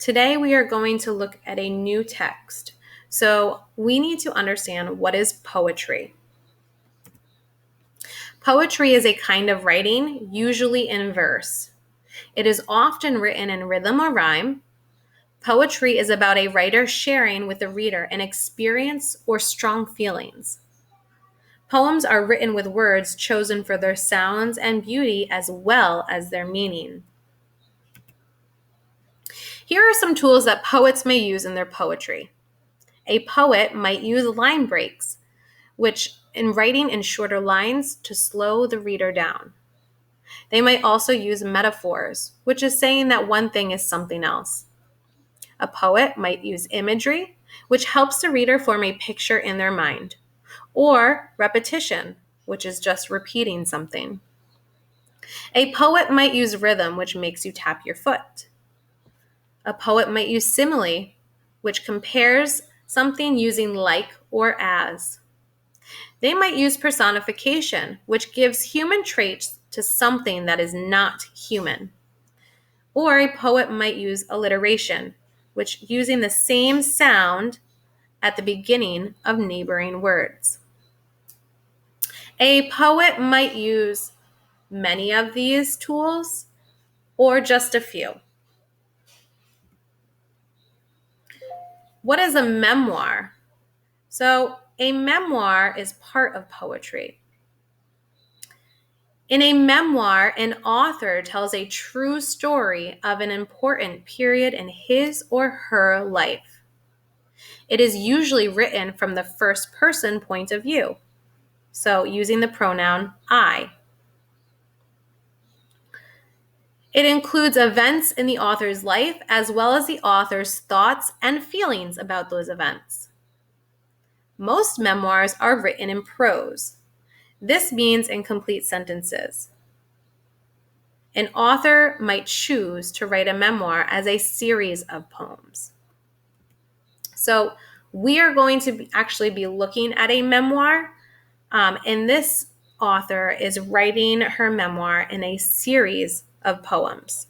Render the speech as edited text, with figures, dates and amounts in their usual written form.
Today we are going to look at a new text. So we need to understand what is poetry. Poetry is a kind of writing, usually in verse. It is often written in rhythm or rhyme. Poetry is about a writer sharing with the reader an experience or strong feelings. Poems are written with words chosen for their sounds and beauty as well as their meaning. Here are some tools that poets may use in their poetry. A poet might use line breaks, which in writing in shorter lines to slow the reader down. They might also use metaphors, which is saying that one thing is something else. A poet might use imagery, which helps the reader form a picture in their mind, or repetition, which is just repeating something. A poet might use rhythm, which makes you tap your foot. A poet might use simile, which compares something using like or as. They might use personification, which gives human traits to something that is not human. Or a poet might use alliteration, which using the same sound at the beginning of neighboring words. A poet might use many of these tools or just a few. What is a memoir? So, a memoir is part of poetry. In a memoir, an author tells a true story of an important period in his or her life. It is usually written from the first person point of view, so using the pronoun I. It includes events in the author's life as well as the author's thoughts and feelings about those events. Most memoirs are written in prose. This means in complete sentences. An author might choose to write a memoir as a series of poems. So we are going to actually be looking at a memoir, and this author is writing her memoir in a series of poems.